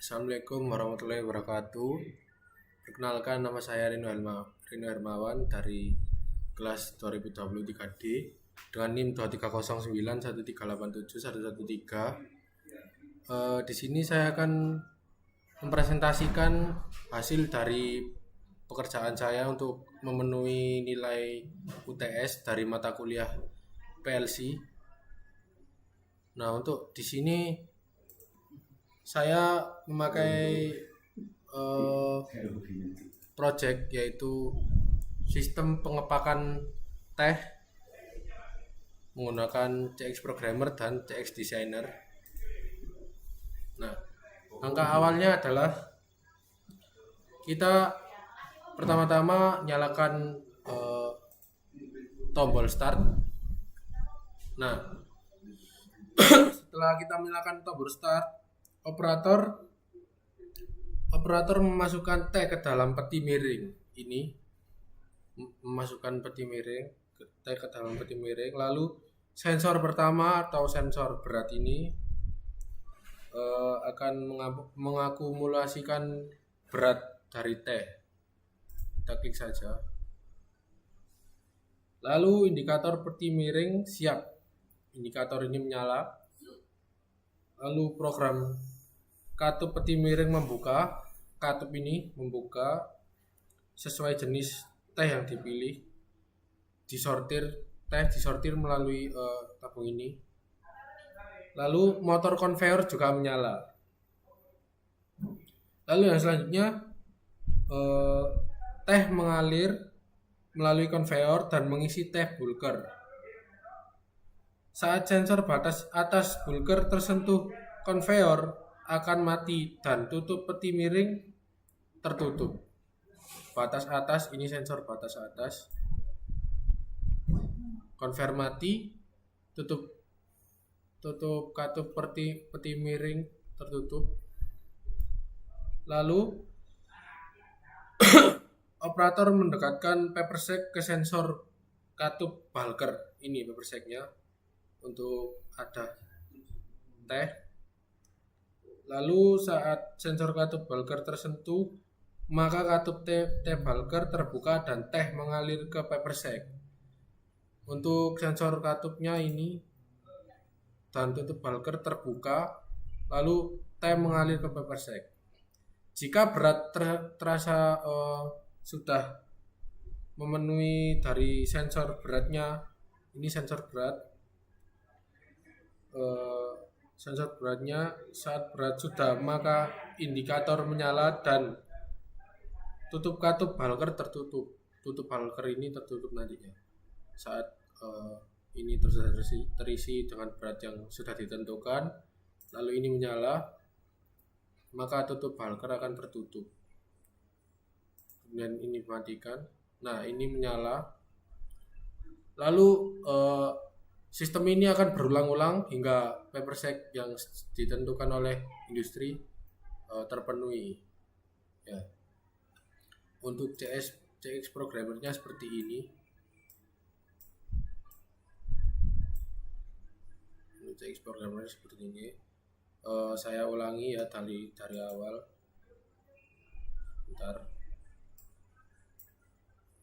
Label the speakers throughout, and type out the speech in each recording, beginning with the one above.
Speaker 1: Assalamualaikum warahmatullahi wabarakatuh. Perkenalkan, nama saya Rino Hermawan dari kelas 2023D dengan NIM 230913871113. Di sini saya akan mempresentasikan hasil dari pekerjaan saya untuk memenuhi nilai UTS dari mata kuliah PLC. Nah, untuk di sini saya memakai project yaitu sistem pengepakan teh menggunakan CX Programmer dan CX Designer. Nah, langkah awalnya adalah kita pertama-tama nyalakan tombol start. Nah, setelah kita menyalakan tombol start, operator memasukkan teh ke dalam peti miring ini, teh ke dalam peti miring. Lalu sensor pertama atau sensor berat ini akan mengakumulasikan berat dari teh. Kita klik saja. Lalu indikator peti miring siap. Indikator ini menyala. Lalu program katup peti miring membuka. Katup ini membuka sesuai jenis teh yang dipilih. Teh disortir melalui tabung ini. Lalu motor konveyor juga menyala. Lalu yang selanjutnya teh mengalir melalui konveyor dan mengisi teh bulker. Saat sensor batas atas bulker tersentuh konveyor akan mati dan tutup peti miring tertutup. Batas atas ini sensor batas atas. Konveyor mati, tutup katup peti miring tertutup. Lalu operator mendekatkan papersec ke sensor katup bulker. Ini papersecnya untuk ada teh. Lalu saat sensor katup bulker tersentuh, maka katup teh bulker terbuka dan teh mengalir ke papersec. Untuk sensor katupnya ini dan tutup bulker terbuka, lalu teh mengalir ke papersec. Jika berat terasa sudah memenuhi dari sensor beratnya, ini sensor berat. Sensor beratnya saat berat sudah, maka indikator menyala dan tutup katup bulker tertutup. Tutup bulker ini tertutup nantinya saat ini terisi dengan berat yang sudah ditentukan. Lalu ini menyala, maka tutup bulker akan tertutup. Kemudian ini dimatikan. Nah, ini menyala. Lalu sistem ini akan berulang-ulang hingga papersec yang ditentukan oleh industri terpenuhi. Ya. Untuk CX programmernya seperti ini. Untuk CX programmer seperti ini. Saya ulangi ya dari awal. Bentar.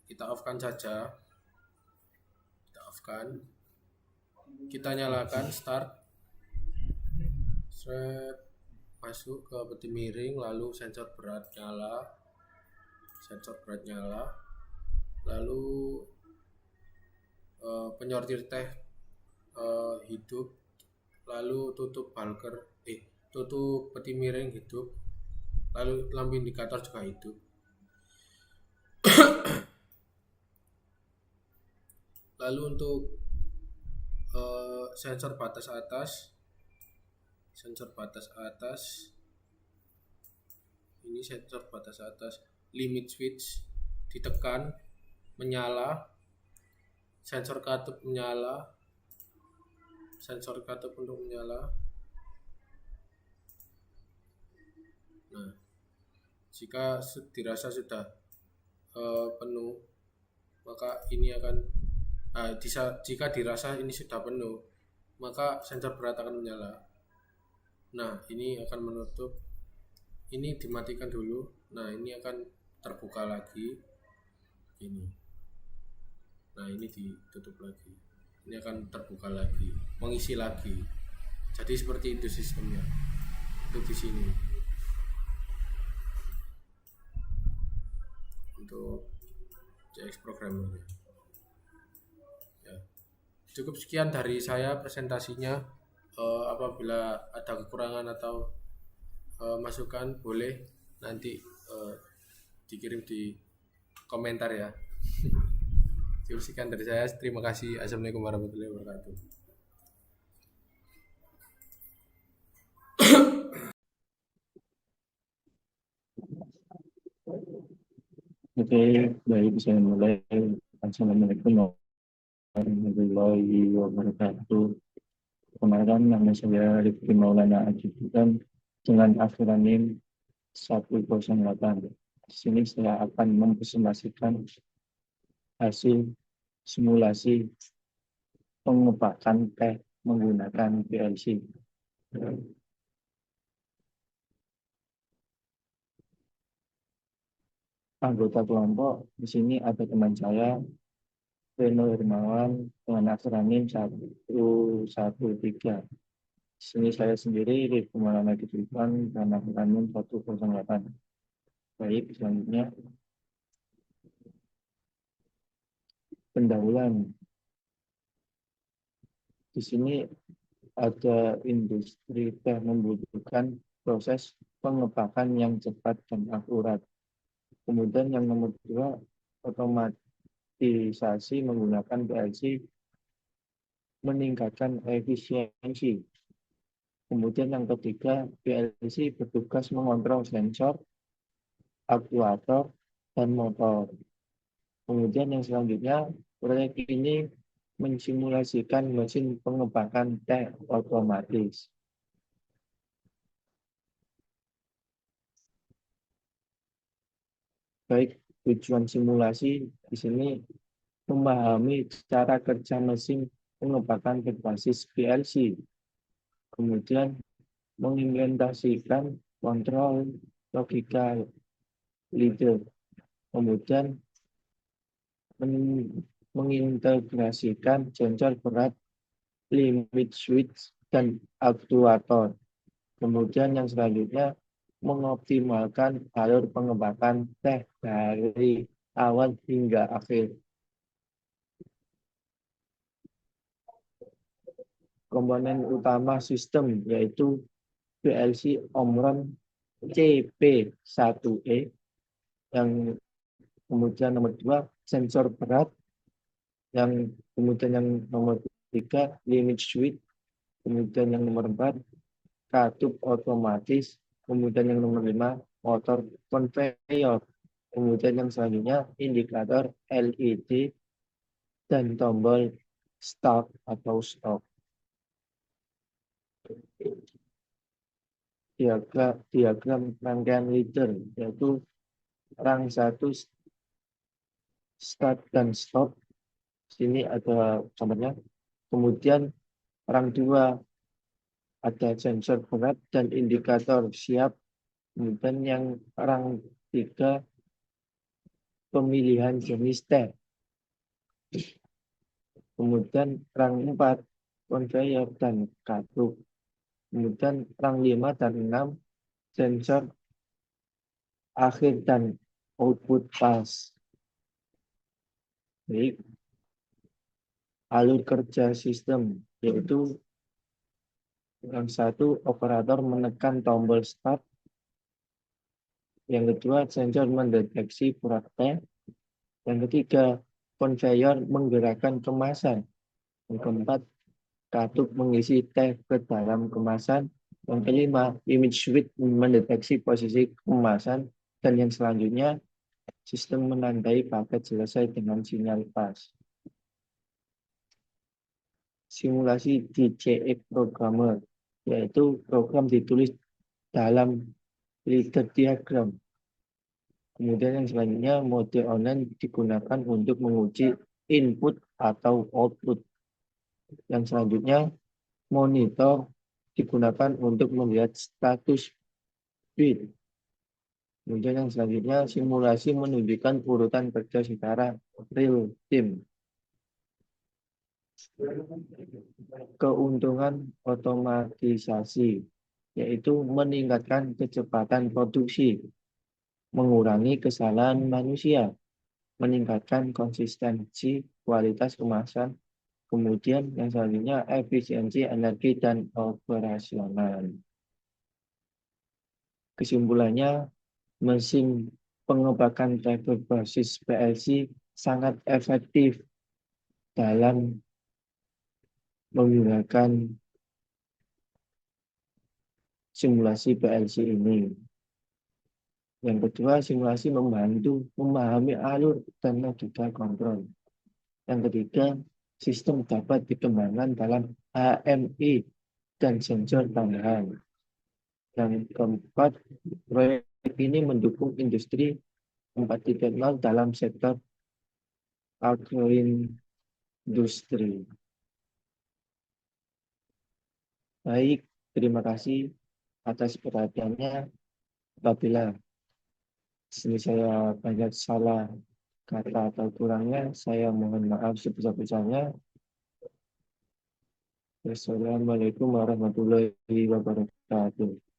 Speaker 1: Kita off-kan saja. Kita off-kan. Kita nyalakan start. Masuk ke peti miring, lalu sensor berat nyala. Lalu penyortir teh hidup. Lalu tutup peti miring hidup. Lalu lampu indikator juga hidup. Lalu untuk sensor batas atas, ini sensor batas atas, limit switch ditekan, menyala, sensor katup untuk menyala. Nah, jika dirasa sudah penuh, maka ini akan jika dirasa ini sudah penuh, maka sensor berat akan menyala. Nah, ini akan menutup ini dimatikan dulu. Nah, ini akan terbuka lagi ini. Nah, ini ditutup lagi. Ini akan terbuka lagi, mengisi lagi. Jadi seperti itu sistemnya. Untuk di sini. Untuk CX programmernya. Ya. Cukup sekian dari saya presentasinya. Apabila ada kekurangan atau masukan boleh nanti dikirim di komentar ya. Cukup sekian dari saya. Terima kasih. Assalamualaikum warahmatullahi wabarakatuh.
Speaker 2: Oke, baik, saya mulai. Assalamualaikum warahmatullahi wabarakatuh. Kemarin nama saya Rifki Maulana Ajibukan dengan akronim 108. Di sini saya akan mempresentasikan hasil simulasi pengepakan teh menggunakan PLC. Anggota kelompok di sini ada teman saya, Reno Hermawan, dengan akronim 113. Di sini saya sendiri, Rifki Maulana Ajibukan, dengan akronim 108. Baik, selanjutnya pendahuluan. Di sini ada industri teh membutuhkan proses pengepakan yang cepat dan akurat. Kemudian yang nomor dua, otomatisasi menggunakan PLC meningkatkan efisiensi. Kemudian yang ketiga, PLC bertugas mengontrol sensor, aktuator, dan motor. Kemudian yang selanjutnya, proyek ini mensimulasikan mesin pengepakan teh otomatis. Baik, tujuan simulasi di sini memahami cara kerja mesin pengepakan berbasis PLC, kemudian mengimplementasikan kontrol logika leader, kemudian mengintegrasikan sensor berat, limit switch, dan aktuator. Kemudian yang selanjutnya mengoptimalkan alur pengepakan teh dari awal hingga akhir. Komponen utama sistem yaitu PLC Omron CP1E, yang kemudian nomor 2 sensor berat, yang kemudian yang nomor 3 limit switch, kemudian yang nomor 4 katup otomatis, kemudian yang nomor 5 motor konveyor, kemudian yang selanjutnya indikator LED dan tombol start atau stop. Diagram rangkaian leader yaitu rang 1 start dan stop. Sini ada contohnya. Kemudian rang 2 ada sensor berat dan indikator siap. Kemudian yang rang 3 pemilihan jenis teh. Kemudian rang 4 konveyor dan katup. Kemudian rang 5 dan 6 sensor akhir dan output pas. Baik. Alur kerja sistem yaitu yang satu operator menekan tombol start, yang kedua sensor mendeteksi berat teh, yang ketiga konveyor menggerakkan kemasan, yang keempat katup mengisi teh ke dalam kemasan, yang kelima limit switch mendeteksi posisi kemasan, dan yang selanjutnya sistem menandai paket selesai dengan sinyal pas. Simulasi di CX Programmer yaitu program ditulis dalam leader diagram. Kemudian yang selanjutnya mode online digunakan untuk menguji input atau output. Yang selanjutnya monitor digunakan untuk melihat status bit. Kemudian yang selanjutnya, simulasi menunjukkan urutan kerja secara real time. Keuntungan otomatisasi, yaitu meningkatkan kecepatan produksi, mengurangi kesalahan manusia, meningkatkan konsistensi kualitas kemasan, kemudian yang selanjutnya efisiensi energi dan operasional. Kesimpulannya, mesin pengebakan teh berbasis PLC sangat efektif dalam menggunakan simulasi PLC ini. Yang kedua, simulasi membantu memahami alur dan logika kontrol. Yang ketiga, sistem dapat dikembangkan dalam HMI dan sensor tambahan. Yang keempat, proyek ini mendukung industri 4.0 dalam sektor agroindustri. Baik, terima kasih atas perhatiannya. Apabila sini saya banyak salah kata atau kurangnya, saya mohon maaf sebesar-besarnya. Wassalamualaikum warahmatullahi wabarakatuh.